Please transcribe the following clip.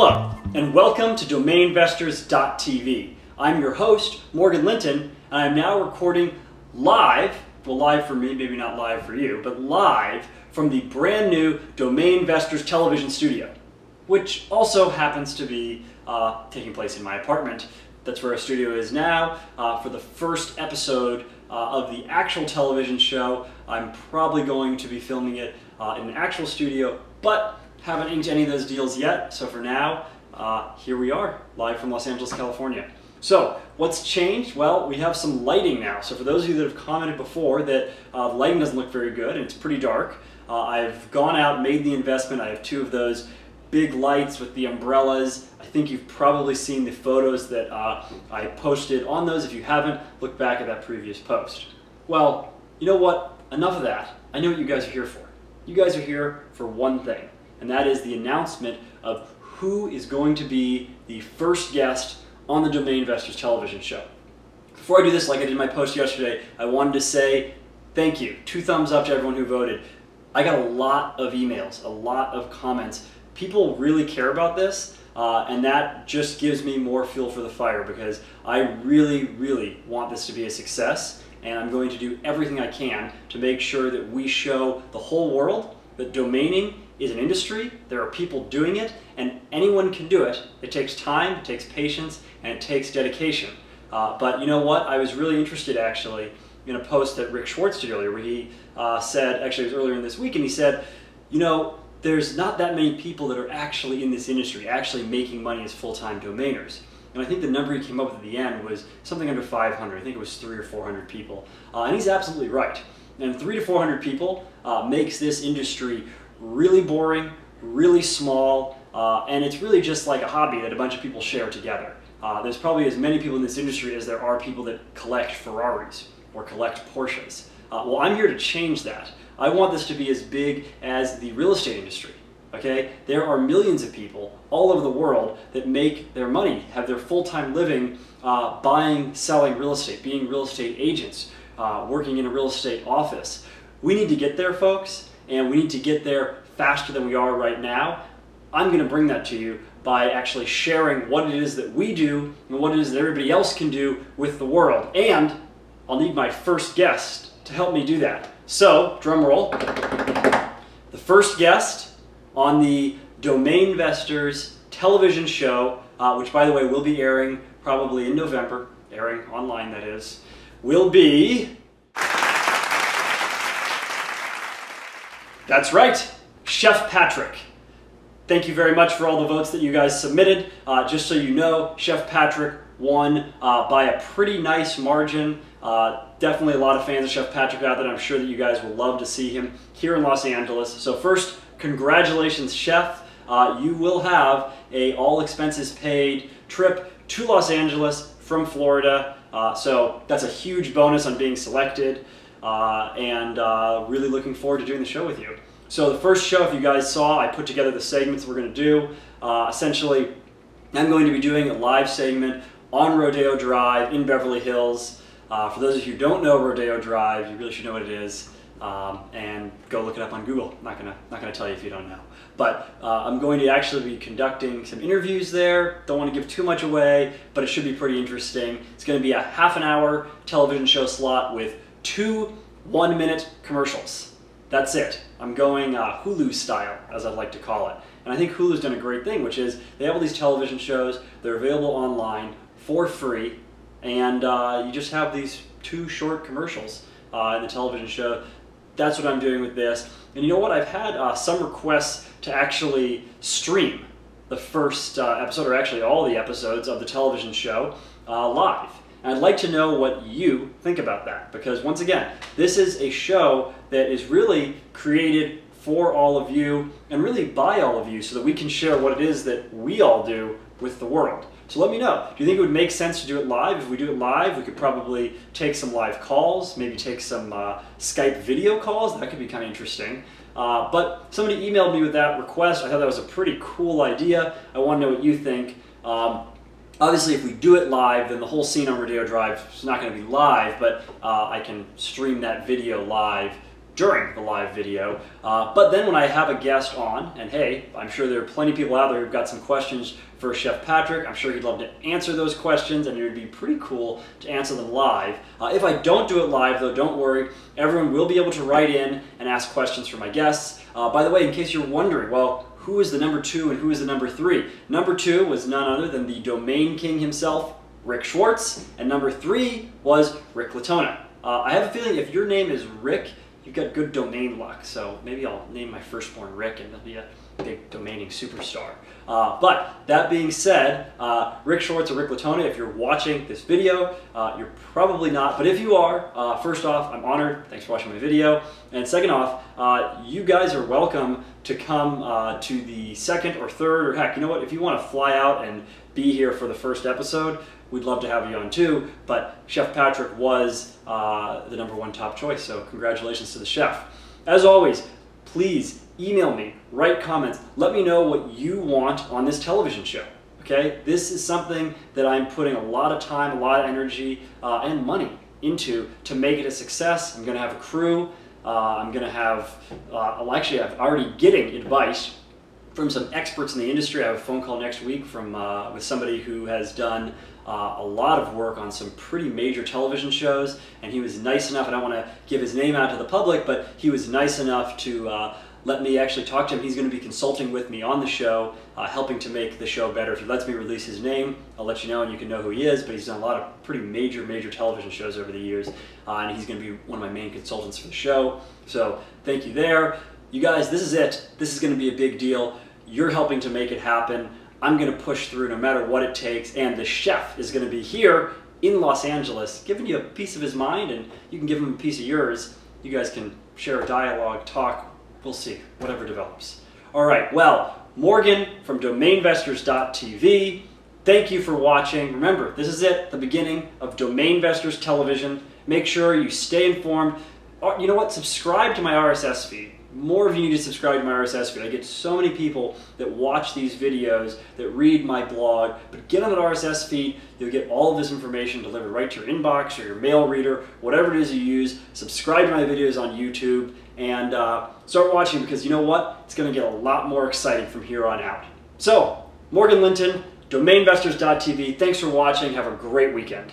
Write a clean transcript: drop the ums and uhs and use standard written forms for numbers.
Hello, and welcome to Domainvestors.tv. I'm your host, Morgan Linton, and I'm now recording live, well, live for me, maybe not live for you, but live from the brand new Domainvestors Television studio, which also happens to be taking place in my apartment. That's where our studio is now. For the first episode of the actual television show, I'm probably going to be filming it in an actual studio, but haven't inked any of those deals yet. So for now, here we are, live from Los Angeles, California. So what's changed? Well, we have some lighting now. So for those of you that have commented before that the lighting doesn't look very good and it's pretty dark, I've gone out, made the investment. I have two of those big lights with the umbrellas. I think you've probably seen the photos that I posted on those. If you haven't, look back at that previous post. Well, you know what? Enough of that. I know what you guys are here for. You guys are here for one thing, and that is the announcement of who is going to be the first guest on the Domainvestors Television show. Before I do this, like I did in my post yesterday, I wanted to say thank you. 2 thumbs up to everyone who voted. I got a lot of emails, a lot of comments. People really care about this, and that just gives me more fuel for the fire because I really, really want this to be a success, and I'm going to do everything I can to make sure that we show the whole world that domaining is an industry, there are people doing it, and anyone can do it. It takes time, it takes patience, and it takes dedication. But you know what? I was really interested actually in a post that Rick Schwartz did earlier where he said, actually it was earlier in this week, and he said, you know, there's not that many people that are actually in this industry, actually making money as full-time domainers. And I think the number he came up with at the end was something under 500. I think it was 300 or 400 people. And he's absolutely right. And 300 to 400 people makes this industry really boring, really small, and it's really just like a hobby that a bunch of people share together. There's probably as many people in this industry as there are people that collect Ferraris or collect Porsches. Well, I'm here to change that. I want this to be as big as the real estate industry. Okay? There are millions of people all over the world that make their money, have their full-time living buying, selling real estate, being real estate agents, working in a real estate office. We need to get there, folks, and we need to get there faster than we are right now. I'm going to bring that to you by actually sharing what it is that we do and what it is that everybody else can do with the world. And I'll need my first guest to help me do that. So, drum roll. The first guest on the Domainvestors television show, which by the way will be airing probably in November, airing online that is, will be, that's right, Chef Patrick. Thank you very much for all the votes that you guys submitted. Just so you know, Chef Patrick won by a pretty nice margin. Definitely a lot of fans of Chef Patrick out there. I'm sure that you guys will love to see him here in Los Angeles. So first, congratulations, Chef. You will have a all expenses paid trip to Los Angeles from Florida. So that's a huge bonus on being selected, and really looking forward to doing the show with you. So the first show, if you guys saw, I put together the segments we're going to do. Essentially, I'm going to be doing a live segment on Rodeo Drive in Beverly Hills. For those of you who don't know Rodeo Drive, you really should know what it is, and go look it up on Google. I'm not gonna tell you if you don't know. But I'm going to actually be conducting some interviews there. Don't want to give too much away, but it should be pretty interesting. It's going to be a half-an-hour television show slot with 2 one-minute commercials. That's it. I'm going Hulu style, as I'd like to call it. And I think Hulu's done a great thing, which is they have all these television shows. They're available online for free. And you just have these 2 short commercials in the television show. That's what I'm doing with this. And you know what? I've had some requests to actually stream the first episode, or actually all the episodes of the television show live. And I'd like to know what you think about that. Because once again, this is a show that is really created for all of you and really by all of you so that we can share what it is that we all do with the world. So let me know. Do you think it would make sense to do it live? If we do it live, we could probably take some live calls, maybe take some Skype video calls. That could be kind of interesting. But somebody emailed me with that request. I thought that was a pretty cool idea. I want to know what you think. Obviously, if we do it live, then the whole scene on Rodeo Drive is not going to be live, but I can stream that video live during the live video. But then when I have a guest on, and hey, I'm sure there are plenty of people out there who've got some questions for Chef Patrick. I'm sure he'd love to answer those questions, and it would be pretty cool to answer them live. If I don't do it live though, don't worry. Everyone will be able to write in and ask questions for my guests. By the way, in case you're wondering, well, who is the number 2 and who is the number 3? Number 2 was none other than the domain king himself, Rick Schwartz, and number 3 was Rick Latona. I have a feeling if your name is Rick, you've got good domain luck, so maybe I'll name my firstborn Rick and he'll be a big domaining superstar. But that being said, Rick Schwartz or Rick Latona, if you're watching this video, you're probably not, but if you are, first off, I'm honored. Thanks for watching my video. And second off, you guys are welcome to come to the second or third, or heck, you know what, if you want to fly out and be here for the first episode, we'd love to have you on too, but Chef Patrick was the number 1 top choice, so congratulations to the chef. As always, please email me, write comments, let me know what you want on this television show, okay? This is something that I'm putting a lot of time, a lot of energy, and money into to make it a success. I'm gonna have a crew, I'm gonna have, actually I'm already getting advice from some experts in the industry. I have a phone call next week from with somebody who has done a lot of work on some pretty major television shows, and he was nice enough, I don't want to give his name out to the public, but he was nice enough to let me actually talk to him. He's going to be consulting with me on the show, helping to make the show better. If he lets me release his name, I'll let you know and you can know who he is, but he's done a lot of pretty major television shows over the years, and he's going to be one of my main consultants for the show. So thank you there. You guys, this is it. This is going to be a big deal. You're helping to make it happen. I'm going to push through no matter what it takes, and the chef is going to be here in Los Angeles giving you a piece of his mind, and you can give him a piece of yours. You guys can share a dialogue, talk, we'll see, whatever develops. All right, well, Morgan from Domainvestors.tv, thank you for watching. Remember, this is it, the beginning of Domainvestors Television. Make sure you stay informed. You know what, subscribe to my RSS feed. More of you need to subscribe to my RSS feed. I get so many people that watch these videos, that read my blog, but get on that RSS feed. You'll get all of this information delivered right to your inbox or your mail reader, whatever it is you use. Subscribe to my videos on YouTube and start watching, because you know what? It's going to get a lot more exciting from here on out. So, Morgan Linton, Domainvestors.tv, thanks for watching. Have a great weekend.